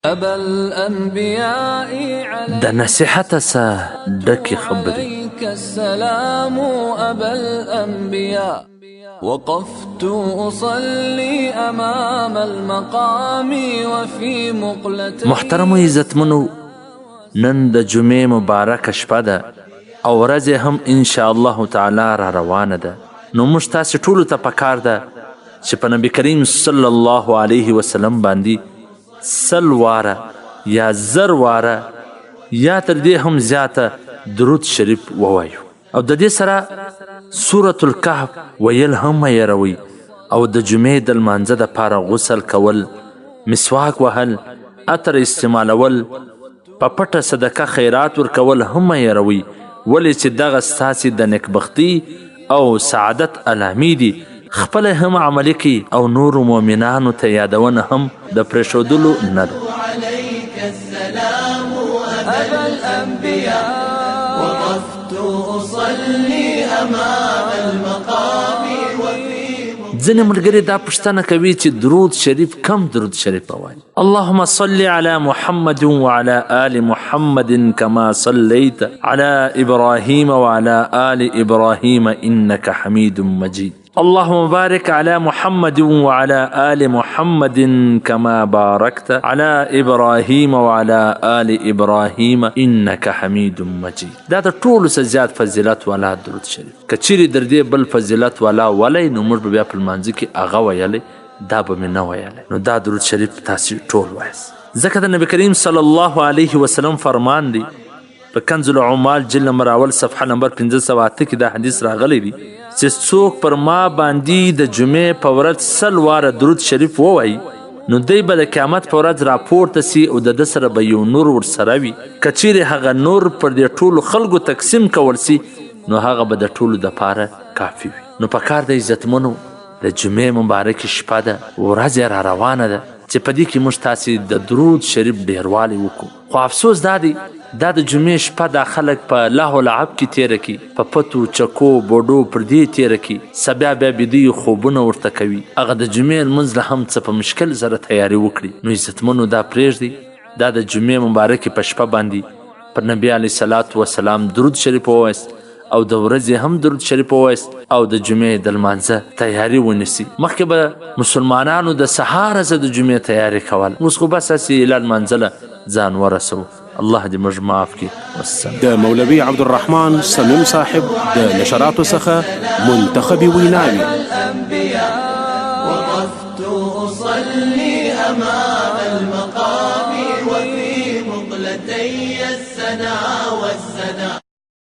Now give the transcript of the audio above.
أبا الأنبياء د نصیحت سه ډکې خبرې. عليك السلام أبا الأنبياء وقفت أصلي أمام المقام وفي مقلتي. محترمو عزتمنو، نن د جمعې مبارکه شپه ده او ورځ هم انشاءالله تعالی را روانه ده. نو موږ تاسې ټولو ته پکار ده چې په نبي کریم صلی الله علیه وسلم باندې 100 واره یا 1000 واره یا تر دې هم زیاته درود شریف ووایو او د دې سره سورة الکهف ویل هم هیروئ او د جمعې د لمانځه دپاره غسل کول، مسواک وهل، عطر استعمالول، په پټه صدقه خیرات ورکول هم هیروئ، ولې چې دغه ستاسې د نیکبختي او سعادت علامې دي. خپله هم عملي کړي او نورو مؤمنانو ته یادونه هم د پرېښودلو نه ده. عليك السلام أبا الأنبياء وقفت أصلي أمام المقام ځینې ملګري دا پوښتنه کوي چې درود شریف کم درود شریف ووایي. اللهم صل على محمد وعلى آل محمد كما صليت على إبراهيم وعلى آل إبراهيم إنك حميد مجيد. اللهم بارك على محمد وعلى آل محمد كما باركت على إبراهيم وعلى آل إبراهيم إنك حميد مجيد. دا د ټولو څه زیات فضیلت والا درود شریف. که چیرې در دې بل فضیلت والا ولی نو موږ به بیا په لمانځه کې هغه ویلی، دا به مې نه ویلی. نو دا درود شریف تاسې ټول وایاست، ځکه د نبي کریم صلی الله علیه وسلم فرمان دی په کنز العمال جلد نمبر اول صفحه نمبر 508 کې دا حدیث راغلی دی چې څوک پر ما باندې د جمعې په ورځ 100 واره درود شریف ووایي نو دی به د قیامت په ورځ راپورته سي او د ده سره به یو نور ورسره وي. که چیرې هغه نور پر دې ټولو خلکو تقسیم کول سي نو هغه به د ټولو دپاره کافي وي. نو پکار د عزتمنو د جمعې مبارکې شپه ده، ورځ یې را روانه ده چې په دې کې موږ تاسې د درود شریف ډېروالی وکړو. خو افسوس دا دی دا د جمعې شپه دا خلک په لهو لعب کې تیره کړي، په پتو چکو بوډو پر دې تیره کړي، سبیا بیا بیدوی خوبونه ورته کوي، هغه د جمعې لمونځ له هم څه په مشکل سره تیاری وکړي. نو عزتمنو دا پرېږدئ، دا د جمعې مبارکې په شپه باندې پر نبي علیه صلات وسلام درود شریف ووایست او د ورځې هم درود شریف ووایست او د جمعې د لمانځه تیاری ونیسي. مخکې به مسلمانانو د سهاره زه د جمعې تیاری کول، اوس خو بس هسې اله لمانځله ځان ورسو. الله دې موږ معاف کړي. والسلام. د مولوي عبدالرحمن صمیم صاحب د نشراتو څخه منتخبي ویناوي. وقفت أصلي أمام المقام وفي مقلتي السنا والسنا